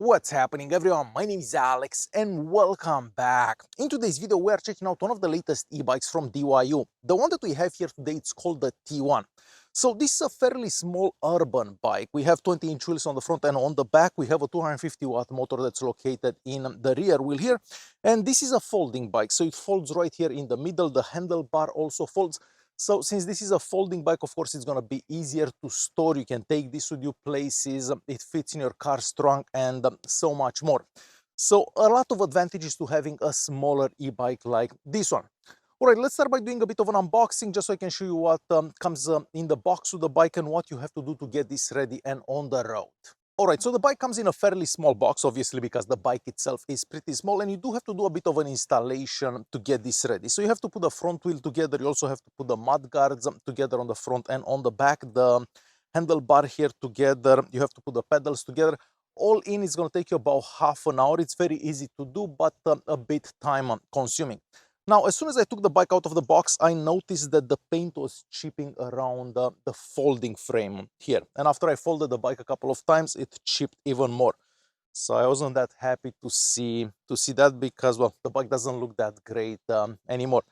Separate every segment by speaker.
Speaker 1: What's happening, everyone? My name is Alex and welcome back. In today's video we are checking out one of the latest e-bikes from DYU. The one that we have here today, it's called the T1. So this is a fairly small urban bike. We have 20-inch wheels on the front and on the back. We have a 250-watt motor that's located in the rear wheel here. And this is a folding bike, so it folds right here in the middle. The handlebar also folds. So since this is a folding bike, of course, it's going to be easier to store. You can take this with you places. It fits in your car's trunk and so much more. So a lot of advantages to having a smaller e-bike like this one. All right, let's start by doing a bit of an unboxing just so I can show you what comes in the box with the bike and what you have to do to get this ready and on the road. Alright, so the bike comes in a fairly small box, obviously, because the bike itself is pretty small, and you do have to do a bit of an installation to get this ready. So you have to put the front wheel together, you also have to put the mud guards together on the front and on the back, the handlebar here together, you have to put the pedals together. All in, it's going to take you about half an hour. It's very easy to do, but a bit time consuming. Now, as soon as I took the bike out of the box, I noticed that the paint was chipping around the folding frame here. And after I folded the bike a couple of times, it chipped even more. So I wasn't that happy to see that because, well, the bike doesn't look that great anymore.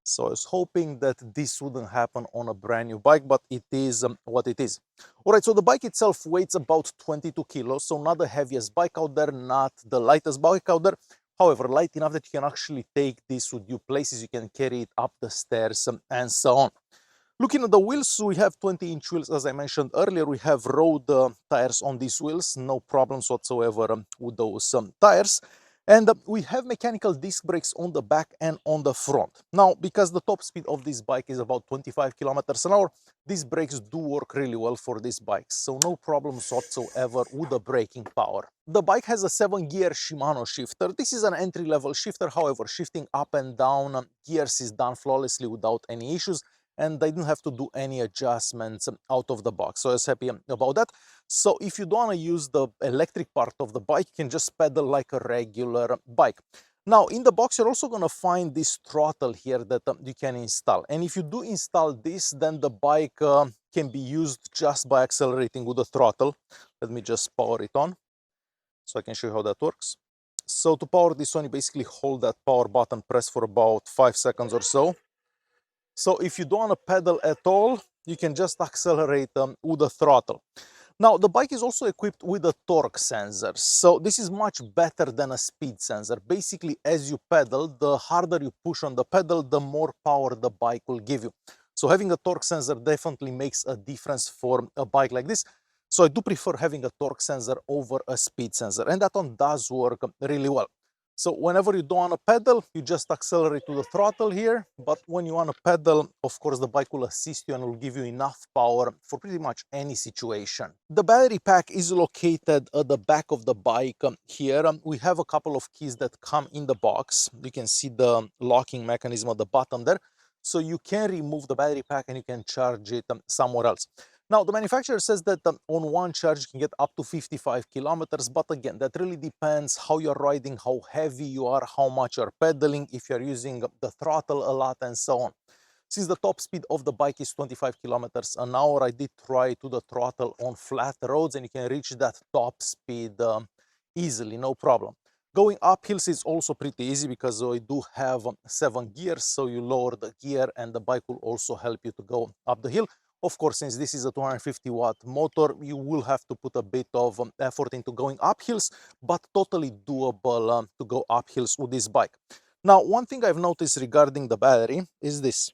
Speaker 1: So I was hoping that this wouldn't happen on a brand new bike, but it is what it is. All right, so the bike itself weighs about 22 kilos, so not the heaviest bike out there, not the lightest bike out there. However, light enough that you can actually take this with you places, you can carry it up the stairs and so on. Looking at the wheels, we have 20-inch wheels, as I mentioned earlier. We have road tires on these wheels, no problems whatsoever with those tires. And we have mechanical disc brakes on the back and on the front. Now, because the top speed of this bike is about 25 kilometers an hour, these brakes do work really well for this bike. So no problems whatsoever with the braking power. The bike has a 7-gear Shimano shifter. This is an entry-level shifter. However, shifting up and down gears is done flawlessly without any issues, and I didn't have to do any adjustments out of the box. So I was happy about that. So if you don't want to use the electric part of the bike, you can just pedal like a regular bike. Now, in the box, you're also going to find this throttle here that you can install. And if you do install this, then the bike can be used just by accelerating with the throttle. Let me just power it on so I can show you how that works. So to power this one, you basically hold that power button, press for about 5 seconds or so. So if you don't want to pedal at all, you can just accelerate with the throttle. Now, the bike is also equipped with a torque sensor. So this is much better than a speed sensor. Basically, as you pedal, the harder you push on the pedal, the more power the bike will give you. So having a torque sensor definitely makes a difference for a bike like this. So I do prefer having a torque sensor over a speed sensor, and that one does work really well. So whenever you don't want to pedal, you just accelerate to the throttle here. But when you want to pedal, of course, the bike will assist you and will give you enough power for pretty much any situation. The battery pack is located at the back of the bike here. We have a couple of keys that come in the box. You can see the locking mechanism at the bottom there. So you can remove the battery pack and you can charge it somewhere else. Now, the manufacturer says that on one charge you can get up to 55 kilometers, but again, that really depends how you're riding, how heavy you are, how much you're pedaling, if you're using the throttle a lot, and so on. Since the top speed of the bike is 25 kilometers an hour, I did try to the throttle on flat roads, and you can reach that top speed easily, no problem. Going up hills is also pretty easy because I do have 7 gears, so you lower the gear and the bike will also help you to go up the hill. Of course, since this is a 250-watt motor, you will have to put a bit of effort into going up hills, but totally doable to go up hills with this bike. Now, one thing I've noticed regarding the battery is this.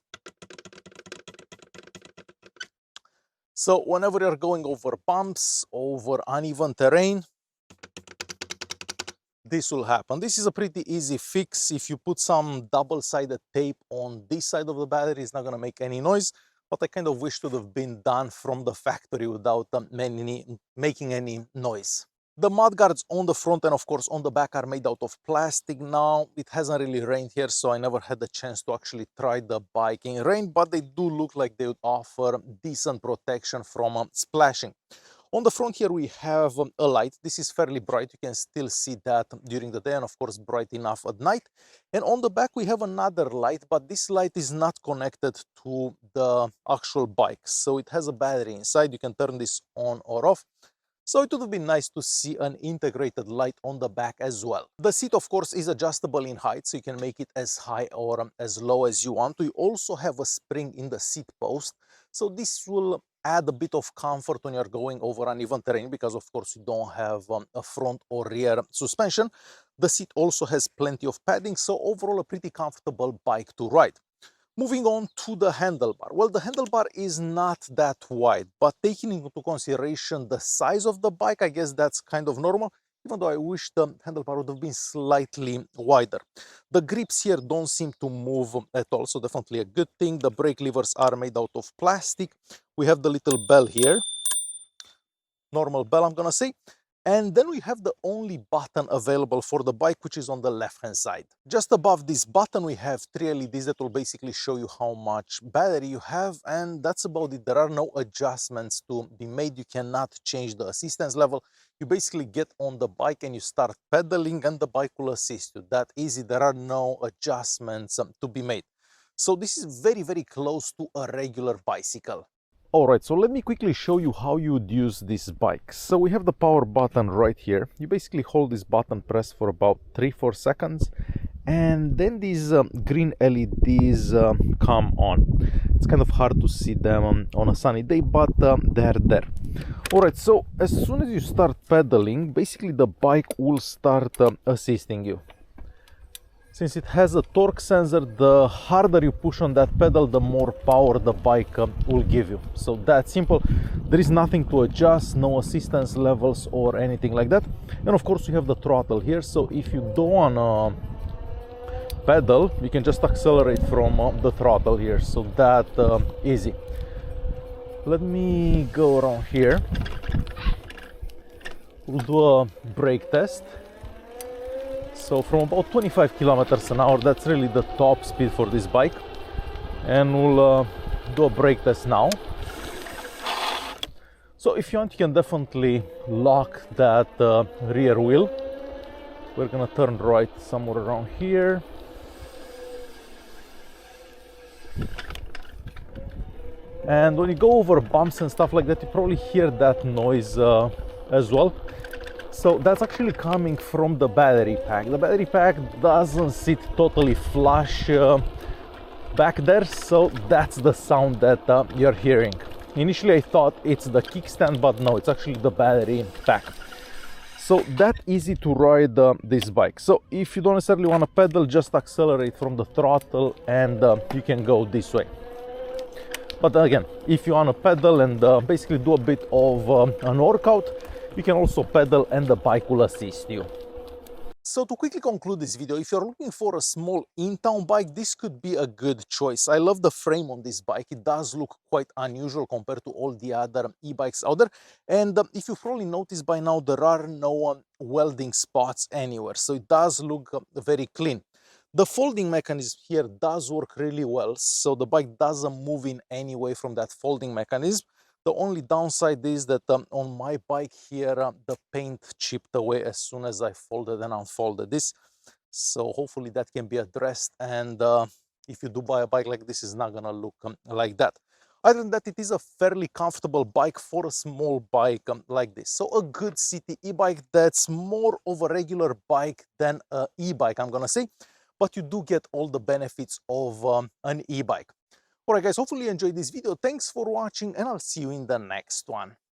Speaker 1: So whenever you're going over bumps, over uneven terrain, this will happen. This is a pretty easy fix. If you put some double-sided tape on this side of the battery, it's not going to make any noise. But I kind of wish it would have been done from the factory without making any noise. The mud guards on the front and of course on the back are made out of plastic. Now, it hasn't really rained here, so I never had the chance to actually try the bike in rain, but they do look like they would offer decent protection from splashing. On the front here we have a light. This is fairly bright. You can still see that during the day and of course bright enough at night. And on the back we have another light, but this light is not connected to the actual bike. So it has a battery inside. You can turn this on or off. So it would have been nice to see an integrated light on the back as well. The seat, of course, is adjustable in height, so you can make it as high or as low as you want. You also have a spring in the seat post, so this will add a bit of comfort when you're going over uneven terrain, because of course you don't have a front or rear suspension. The seat also has plenty of padding, so overall a pretty comfortable bike to ride. Moving on to the handlebar. Well, the handlebar is not that wide, but taking into consideration the size of the bike, I guess that's kind of normal, even though I wish the handlebar would have been slightly wider. The grips here don't seem to move at all, so definitely a good thing. The brake levers are made out of plastic. We have the little bell here, normal bell I'm gonna say, and then we have the only button available for the bike, which is on the left hand side. Just above this button we have 3 LEDs that will basically show you how much battery you have, and that's about it. There are no adjustments to be made. You cannot change the assistance level. You basically get on the bike and you start pedaling and the bike will assist you. That easy. There are no adjustments to be made. So this is very, very close to a regular bicycle. Alright, so let me quickly show you how you would use this bike. So we have the power button right here. You basically hold this button pressed for about 3-4 seconds, and then these green LEDs come on. It's kind of hard to see them on a sunny day, but they're there. Alright, so as soon as you start pedaling, basically the bike will start assisting you. Since it has a torque sensor, the harder you push on that pedal, the more power the bike will give you. So that's simple. There is nothing to adjust, no assistance levels or anything like that. And of course you have the throttle here, so if you don't wanna pedal, you can just accelerate from the throttle here. So that easy. Let me go around here. We'll do a brake test. So from about 25 kilometers an hour, that's really the top speed for this bike. And we'll do a brake test now. So if you want, you can definitely lock that rear wheel. We're gonna turn right somewhere around here. And when you go over bumps and stuff like that, you probably hear that noise as well. So that's actually coming from the battery pack. The battery pack doesn't sit totally flush back there, so that's the sound that you're hearing. Initially I thought it's the kickstand, but no, it's actually the battery pack. So that easy to ride this bike. So if you don't necessarily want to pedal, just accelerate from the throttle and you can go this way. But again, if you want to pedal and basically do a bit of an workout, you can also pedal and the bike will assist you. So to quickly conclude this video, if you're looking for a small in-town bike, this could be a good choice. I love the frame on this bike. It does look quite unusual compared to all the other e-bikes out there. And if you've probably noticed by now, there are no welding spots anywhere. So it does look very clean. The folding mechanism here does work really well. So the bike doesn't move in any way from that folding mechanism. The only downside is that on my bike here, the paint chipped away as soon as I folded and unfolded this. So hopefully that can be addressed. And if you do buy a bike like this, it's not gonna look like that. Other than that, it is a fairly comfortable bike for a small bike like this. So a good city e-bike that's more of a regular bike than an e-bike, I'm gonna say. But you do get all the benefits of an e-bike. Alright guys, hopefully you enjoyed this video. Thanks for watching and I'll see you in the next one.